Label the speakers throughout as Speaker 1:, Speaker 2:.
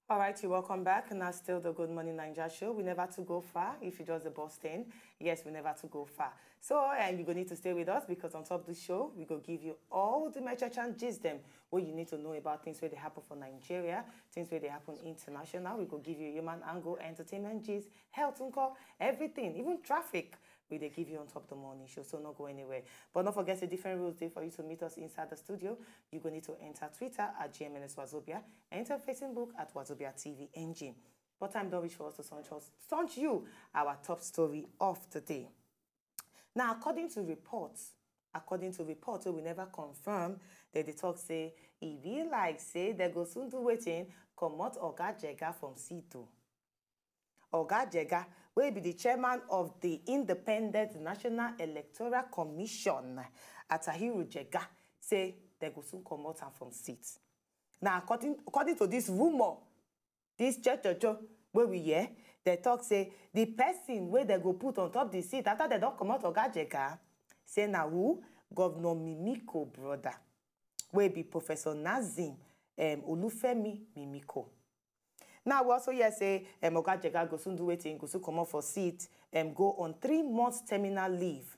Speaker 1: All right, you welcome back. And that's still the Good Morning Naija show. We never to go far. If you just the boss 10, yes, we never to go far. So, and you're going to need to stay with us because on top of the show, we go give you all the major and gist them what you need to know about things where they happen for Nigeria, things where they happen international. We go give you human angle, entertainment gist, health, everything, even traffic. We they give you on top of the morning show, so not go anywhere. But don't forget the different rules there for you to meet us inside the studio. You're going to need to enter Twitter at GMNS Wazobia, enter Facebook at Wazobia TV NG. But time don't reach for us to launch you our top story of the day. Now, according to reports, so we never confirm that the talk say, if you like say, they go soon to waiting, come out Oga Jega from C2. Oga Jega will be the chairman of the Independent National Electoral Commission, Atahiru Jega, say they go soon come out from seats. Now, according to this rumor, this church where we hear, they talk say the person where they go put on top the seat after they don't come out Oga Jega, say now who? Governor Mimiko brother, where be Professor Nazim Olufemi Mimiko. Now, we also hear say, Oga Jega go soon do waiting, go soon come out for seat, go on 3 months terminal leave.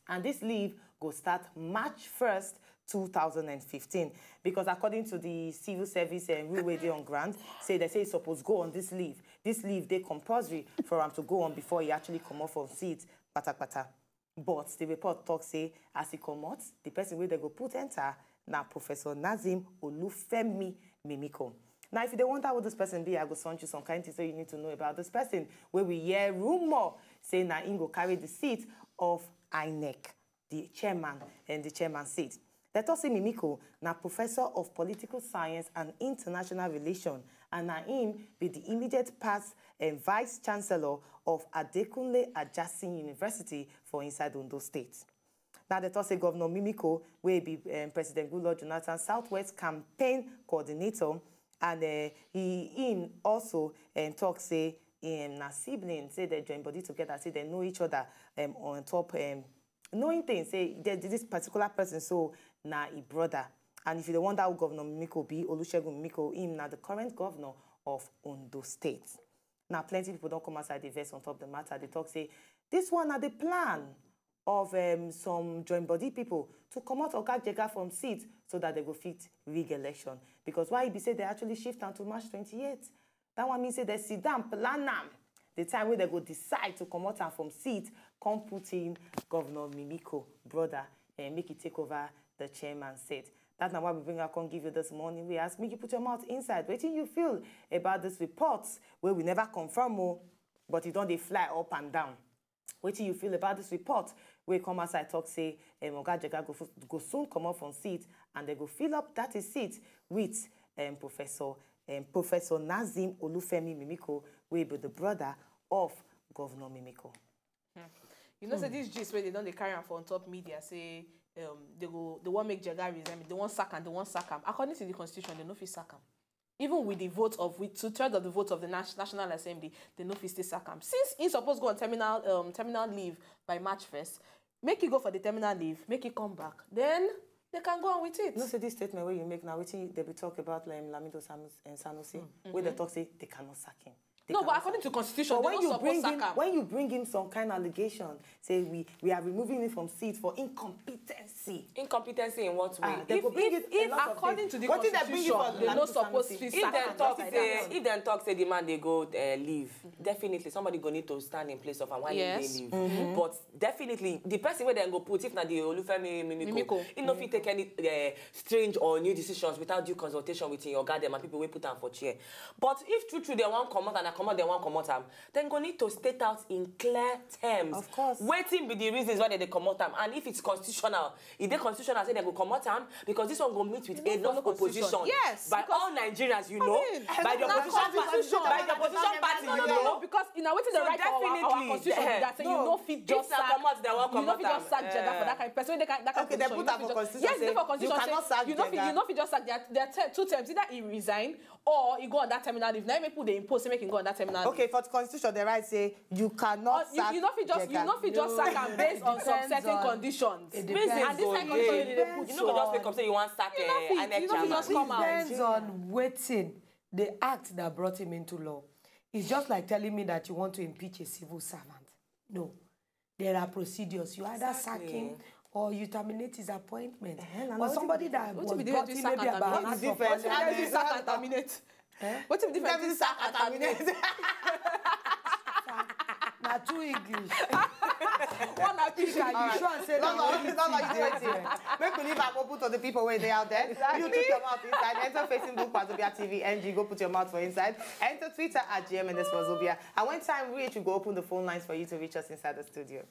Speaker 1: And this leave go start March 1st, 2015. Because according to the civil service rule where they on grant, they say he's supposed to go on this leave. This leave, they compulsory for him to go on before he actually come off of seat, pata. But the report talks say, as he come out, the person where they go put enter, now Professor Nazim Olufemi Mimiko. Now, if you don't wonder what this person be, I go send you some kind of things so you need to know about this person. Where we hear rumor saying that he go carry the seat of INEC, the chairman and the chairman seat. Let us say Mimiko, now professor of political science and international relations, and now him be the immediate past and vice chancellor of Adekunle Ajasin University for inside Ondo State. Now, let us say Governor Mimiko will be President Goodluck Jonathan Southwest campaign coordinator. And he also talk say na siblings, say they join body together, say they know each other on top knowing things, say this particular person so na a brother. And if you don't wonder who Governor Mimiko be, Olusegun Mimiko, him now the current governor of Ondo State. Now plenty people don't come outside the verse on top of the matter. They talk say this one are the plan of some joint body people to come out Oga Jega from seats so that they go fit rig election. Because why be say they actually shift until March 28th? That one means say they sit down, plan them. The time where they go decide to come out from seat, come put in Governor Mimiko, brother, and make it take over the chairman seat. That's not why we bring our come give you this morning. We ask, make you put your mouth inside. What do you feel about this reports where we never confirm more, but you don't they fly up and down? What do you feel about this report? We come outside talk say Oga Jega go soon come up from seat and they go fill up that seat with Professor Nazim Olufemi Mimiko, will be the brother of Governor Mimiko.
Speaker 2: You know, say this gist where they don't carry on for on top media say they won't make Jega resign, they won't sack him, they won't sack him. According to the constitution, they no fit sack him. Even with the vote of with 2/3 of the votes of the National Assembly, they no fit stay sack him. Since he's supposed to go on terminal leave by March 1st, make it go for the terminal leave, make it come back. Then they can go on with it.
Speaker 1: No, say this statement where you make now, they be talk about Lamido Sanusi, where they talk say they cannot sack him.
Speaker 2: No, but according to constitution,
Speaker 1: when you bring in some kind of allegation, say we are removing him from seat for incompetency.
Speaker 3: Incompetency in what way?
Speaker 2: If according to the constitution, they're not supposed to sack him.
Speaker 3: If they talk say the man they go leave, definitely somebody go need to stand in place of him while they leave. But definitely the person where they go put, if not the Olufemi Mimiko, he no fit take any strange or new decisions without due consultation with your guardian and people will put them for chair. But if true they want come out and come out, they want come out, then go need to state out in clear terms.
Speaker 1: Of course.
Speaker 3: Waiting be the reasons why they come out, and if it's constitutional, if they constitutional say they go come out, because this one go meet with enough opposition.
Speaker 2: Yes.
Speaker 3: By all Nigerians, you know, by the opposition party, you know.
Speaker 2: Because in a way to the right our constitution that say you know fit just sack. You know fit just sack Jega for that kind of person.
Speaker 1: Okay, they put that for constitution.
Speaker 2: Yes, they for constitution. You cannot sack Jega. You know fit just sack. There are 2 terms. Either he resign or he go on that terminal leave. Now make people they impose make him go on that terminal leave.
Speaker 1: Okay, for the constitution, the right say you cannot sack.
Speaker 2: You know fit just sack him based on some certain conditions.
Speaker 3: It depends.
Speaker 2: And this kind of condition they put.
Speaker 3: You know, just make up say you want sack.
Speaker 2: You know fit just come out.
Speaker 4: Depends on waiting. the act that brought him into law. It's just like telling me that you want to impeach a civil servant. No. There are procedures. You either sack him or you terminate his appointment. Or somebody that was brought in maybe about
Speaker 2: what's the difference? Sack and terminate. What's the difference between sack and terminate?
Speaker 4: Now, two English.
Speaker 2: One application.
Speaker 4: You sure say that?
Speaker 1: Make we leave am open to the people where they out there.
Speaker 2: Exactly.
Speaker 1: You put your mouth inside. Enter Facebook Wazobia TV NG. Go put your mouth for inside. Enter Twitter at GMNS Wazobia. And when time reach, you go open the phone lines for you to reach us inside the studio.